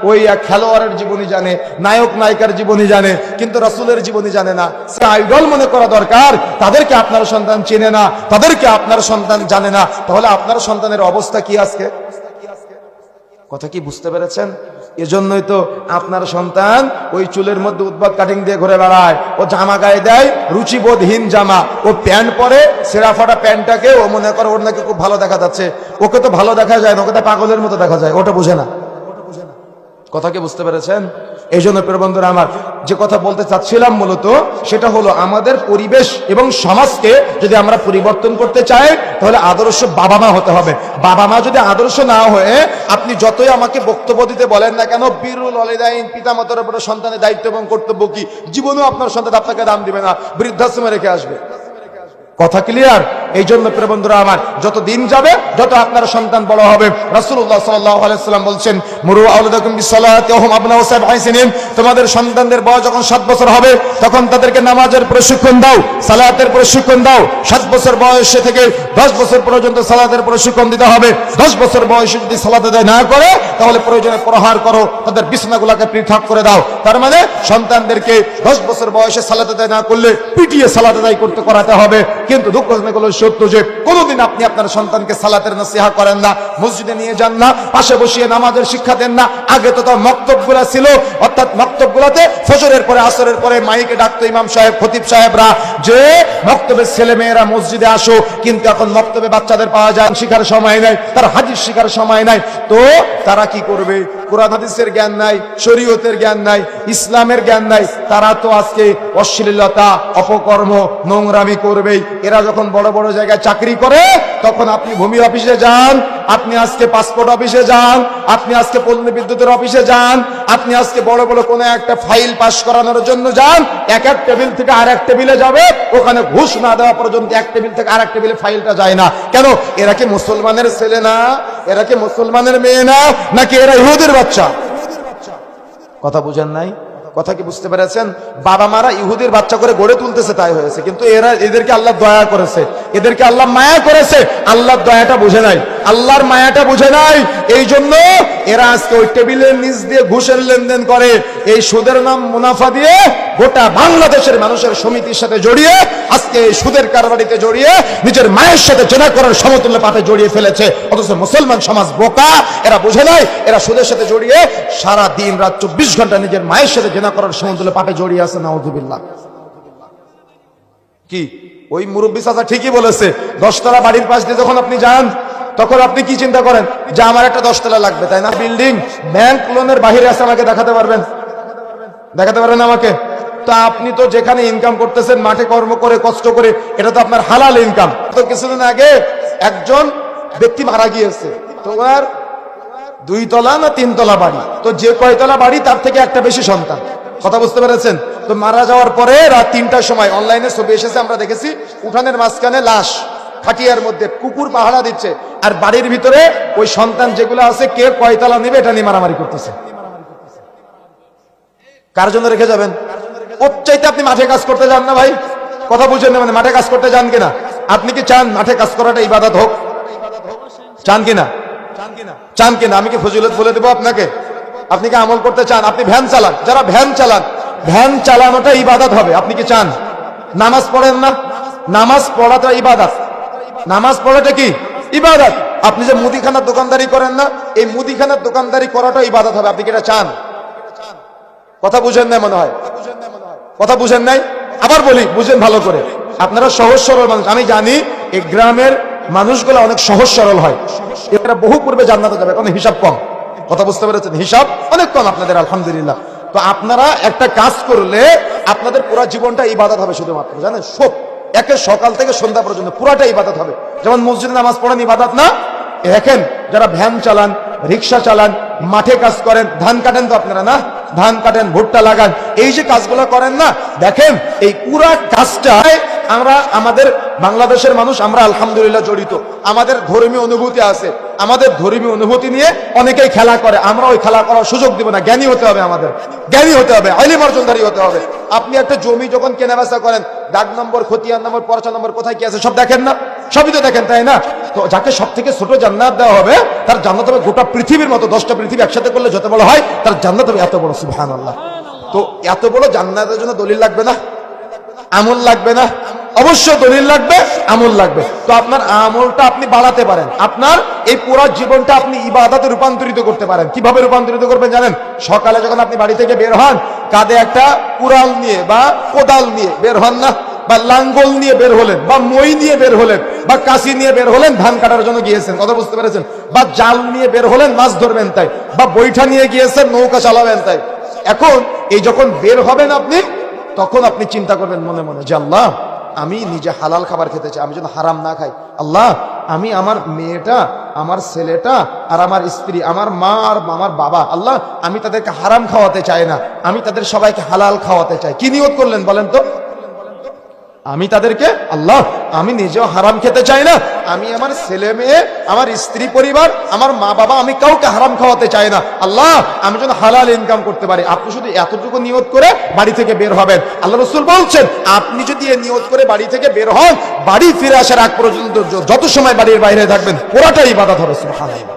ওই খেলোয়াড়ের জীবনী জানে, নায়ক নায়িকার জীবনী জানে, কিন্তু রাসূলের জীবনী জানে না। আইডল মনে করা দরকার। তাদেরকে আপনার সন্তান চেনে না, তাদেরকে আপনার সন্তান জানে না, তাহলে আপনার সন্তানের অবস্থা কি আজকে? কথা কি বুঝতে পেরেছেন? এজন্যই তো আপনার সন্তান ওই চুলের মধ্যে উদ্বাগ কাটিং দিয়ে ঘুরে বেড়ায়, ও জামা গায়ে দেয় রুচিবোধহীন জামা, ও প্যান্ট পরে ছেঁড়া ফাটা প্যান্টটাকে ও মনে করে ওর নাকি খুব ভালো দেখা যাচ্ছে। ওকে তো ভালো দেখা যায় না, ওকে তো পাগলের মতো দেখা যায়, ওটা বোঝে না। কথা কি বুঝতে পেরেছেন? এই জন্য প্রিয় বন্ধুরা আমার, যে কথা বলতে চাচ্ছিলাম মূলত সেটা হলো আমাদের পরিবেশ এবং সমাজকে যদি আমরা পরিবর্তন করতে চাই তাহলে আদর্শ বাবা মা হতে হবে। বাবা মা যদি আদর্শ না হয়ে আপনি যতই আমাকে বক্তব্য দিতে বলেন না কেন, বিরুল ওয়ালিদাইন, পিতামাতার উপরে সন্তানের দায়িত্ব এবং কর্তব্য কি, জীবনেও আপনার সন্তান আপনাকে দাম দিবে না, বৃদ্ধাশ্রমে রেখে আসবে। কথা ক্লিয়ার? এই জন্য প্রিয় বন্ধুরা আমার, যত দিন যাবে যত আপনার সন্তান বড় হবে, রাসূলুল্লাহ সাল্লাল্লাহু আলাইহি ওয়াসাল্লাম বলছেন, মুরু আওলাদাকুম বিসসালাতি ওয়া হুম আবনাউ সাবঈ সিনিন, তোমাদের সন্তানদের বয়স যখন 7 বছর হবে তখন তাদেরকে নামাজের প্রশিক্ষণ দাও, সালাতের প্রশিক্ষণ দাও। 7 বছর বয়সে থেকে 10 বছর পর্যন্ত সালাতের প্রশিক্ষণ দিতে হবে। 10 বছর বয়সে যদি সালাত আদায় না করে তাহলে প্রয়োজনে প্রহার করো, তাদের বিছানাগুলোকে পৃথক করে দাও। তার মানে সন্তানদেরকে 10 বছর বয়সে সালাত আদায় না করলে পিটিয়ে সালাত আদায় করাতে হবে। কিন্তু দুঃখজনক হলো সত্য যে কোনোদিন আপনি আপনার সন্তানকে সালাতের নসিহা করেন না, মসজিদে নিয়ে যান না, পাশে বসিয়ে নামাজের শিক্ষা দেন না। আগে তো মক্তবগুলা ছিল, অর্থাৎ মক্তবগুলাতে ফজরের পরে আসরের পরে মাইকে ডাকতো ইমাম সাহেব, খতিব সাহেবরা, যে মক্তবের ছেলে মেয়েরা মসজিদে আসো। কিন্তু এখন মক্তবে বাচ্চাদের পাওয়া যায় শিখার সময় নাই, তার হাদিস শিখার সময় নাই। তো তারা কি করবে? কোরআন হাদিসের জ্ঞান নাই, শরীয়তের জ্ঞান নাই, ইসলামের জ্ঞান নাই। তারা তো আজকে অশ্লীলতা, অপকর্ম, নোংরামি করবেই। এরা যখন বড় বড় জায়গায় চাকরি করে তখন আপনি ভূমি অফিসে যান, আপনি আজকে পাসপোর্ট অফিসে যান, আপনি আজকে পল্লী বিদ্যুতের অফিসে যান, আপনি আজকে বড় বড় কোনো একটা ফাইল পাস করানোর জন্য যান, এক টেবিল থেকে আরেক টেবিলে যাবে, ওখানে ঘুষ না দেওয়া পর্যন্ত এক টেবিল থেকে আরেক টেবিলে ফাইলটা যায় না। কেন? এরা কি মুসলমানের ছেলে না? এরা কি মুসলমানের মেয়ে না? নাকি এরা ইহুদির বাচ্চা? কথা বুঝেন নাই? কথা কি বুঝতে পেরেছেন? বাবা মারা ইহুদির বাচ্চা করে গড়ে তুলতেছে, তাই হয়েছে। কিন্তু এদেরকে আল্লাহ দয়া করেছে, এদেরকে আল্লাহ মায়া করেছে। আল্লাহর দয়াটা বুঝে নাই, আল্লাহর মায়াটা বুঝে নাই। এই জন্য এরা আজকে ওই টেবিলের নিচ দিয়ে ঘুষের লেনদেন করে, এই সুদের নাম মুনাফা দিয়ে গোটা বাংলাদেশের মানুষের সমিতির সাথে জড়িয়ে, আজকে এই সুদের কারবারিতে জড়িয়ে নিজের মায়ের সাথে জেনা করার সমতুল্য পাপে জড়িয়ে ফেলেছে। অথচ মুসলমান সমাজ বোকা, এরা বুঝে নাই। এরা সুদের সাথে জড়িয়ে সারা দিন রাত 24 ঘন্টা নিজের মায়ের সাথে জেনা করার সমতুল্য পাপে জড়িয়ে আছে। নাউযুবিল্লাহ। কি ওই মুরব্বী চাচা ঠিকই বলেছে, 10 তলা বাড়ির পাশ দিয়ে যখন আপনি যান তখন আপনি কি চিন্তা করেন যে আমার একটা 10 তলা লাগবে, তাই না? বিল্ডিং ব্যাংক লোনের বাহিরে আছে, আমাকে দেখাতে পারবেন? দেখাতে পারবেন আমাকে? তো আপনি তো যেখানে ইনকাম করতেছেন মাঠে কর্ম করে কষ্ট করে, এটা তো আপনার হালাল ইনকাম। তো কিছুদিন আগে একজন ব্যক্তি মারা গিয়েছে, তোমার 2 তলা না 3 তলা বাড়ি, তো যে কয়তলা বাড়ি তার থেকে একটা বেশি সন্তান। কথা বুঝতে পেরেছেন? তো মারা যাওয়ার পরে রাত 3টার সময় অনলাইনে ছবি এসেছে, আমরা দেখেছি, উঠানের মাঝখানে লাশ, খাটিয়ার মধ্যে কুকুর পাহারা দিচ্ছে, আর বাড়ির ভিতরে ওই সন্তান যেগুলো আছে কে কয়তলা নেবে এটা নিয়ে মারামারি করতেছে। কার জন্য রেখে যাবেন? ওর চাইতে আপনি মাঠে কাজ করতে যান না ভাই? কথা বুঝেন না? মানে মাঠে কাজ করতে যান কিনা? আপনি কি চান মাঠে কাজ করাটা ইবাদত হোক? চান কিনা? চান কিনা? আমি কি ফজিলত বলে দেবো আপনাকে? আপনি কি আমল করতে চান? আপনি ভ্যান চালান, যারা ভ্যান চালান, ভ্যান চালানোটা ইবাদত হবে। আপনি কি চান? নামাজ পড়েন না? নামাজ পড়াটা ইবাদত। নামাজ পড়াটা কি ইবাদত। আপনি যে মুদিখানার দোকানদারি করেন না, এই মুদিখানার দোকানদারি করাটা ইবাদত হবে। আপনি কি এটা চান? কথা বুঝেন নাই মনে হয়? কথা বুঝেন নাই? আবার বলি, বুঝেন ভালো করে। আপনারা সহজ সরল মানুষ, আমি জানি এই গ্রামের মানুষগুলো অনেক সহজ সরল হয়, এরা বহু পূর্বে জান্নাতে যাবে, কারণ হিসাব কম। কথা বুঝতে পেরেছেন? হিসাব অনেক কম আপনাদের, আলহামদুলিল্লাহ। তো আপনারা একটা কাজ করলে আপনাদের পুরো জীবনটা ইবাদত হবে শুধুমাত্র, জানেন? সব একে সকাল থেকে সন্ধ্যা পর্যন্ত পুরাটা ইবাদত হবে। যেমন মসজিদে নামাজ পড়েন ইবাদত না? দেখেন যারা ভ্যান চালান, রিক্সা চালান, মাঠে কাজ করেন, ধান কাটেন তো আপনারা না? ধান কাটেন, ভুট্টা লাগান, এই যে কাজগুলো করেন না, দেখেন এই পুরা কাজটায় আমরা, আমাদের বাংলাদেশের মানুষ আমরা আলহামদুলিল্লাহ জড়িত। আমাদের ধর্মীয় অনুভূতি আছে, আমাদের ধর্মীয় অনুভূতি নিয়ে অনেকেই খেলা করে, আমরা ওই খেলা করার সুযোগ দিব না। জ্ঞানী হতে হবে, আমাদের জ্ঞানী হতে হবে, ইলম অর্জনকারী হতে হবে। আপনি একটা জমি যখন কেনাবেচা করেন, দাগ নম্বর, খতিয়ান নম্বর, পরচা নম্বর কোথায় কি আছে সব দেখেন না? সবই তো দেখেন, তাই না? তো যাকে সব থেকে ছোট জান্নাত দেওয়া হবে, তার জান্নাত হবে গোটা পৃথিবীর মতো। 10টা পৃথিবী একসাথে করলে যত বড় হয়, তার জান্নাত হবে এত বড়। সুবহানাল্লাহ। তো এত বড় জান্নাতের জন্য দলিল লাগবে না? আমল লাগবে না? অবশ্য দলিল লাগবে, আমল লাগবে। তো আপনার আমলটা আপনি বাড়াতে পারেন, আপনার এই পুরো জীবনটা আপনি ইবাদতে রূপান্তরিত করতে পারেন। কিভাবে রূপান্তরিত করবেন জানেন? সকালে যখন আপনি বাড়ি থেকে বের হন, কাঁধে একটা কুড়াল নিয়ে বা কোদাল নিয়ে বের হন না, বা লাঙ্গল নিয়ে বের হলেন, বা মই নিয়ে বের হলেন, বা কাশি নিয়ে বের হলেন, ধান কাটার জন্য গিয়েছেন, কথা বুঝতে পেরেছেন? বা জাল নিয়ে বের হলেন, মাছ ধরবেন তাই, বা বৈঠা নিয়ে গিয়েছেন, নৌকা চালাবেন তাই। এখন এই যখন বের হবেন আপনি, তখন আপনি চিন্তা করবেন মনে মনে যে আল্লাহ, আমি নিজে হালাল খাবার খেতে চাই, আমি যেন হারাম না খাই। আল্লাহ, আমি আমার মেয়েটা, আমার ছেলেটা, আর আমার স্ত্রী, আমার মা আর আমার বাবা, আল্লাহ আমি তাদেরকে হারাম খাওয়াতে চাই না, আমি তাদের সবাইকে হালাল খাওয়াতে চাই। কি নিয়ত করলেন বলেন তো? আমি তাদেরকে, আল্লাহ আমি নিজেও হারাম খেতে চাই না, আমি আমার ছেলে মেয়ে, আমার স্ত্রী পরিবার, আমার মা বাবা, আমি কাউকে হারাম খাওয়াতে চাই না। আল্লাহ আমি যেন হালাল ইনকাম করতে পারি। আপনি শুধু এতটুকু নিয়ত করে বাড়ি থেকে বের হবেন। আল্লাহ রাসূল বলছেন, আপনি যদি এই নিয়ত করে বাড়ি থেকে বের হন, বাড়ি ফিরে আসার আগ পর্যন্ত যত সময় বাড়ির বাইরে থাকবেন, পুরোটাই ইবাদত হবে। সুবহানাল্লাহ।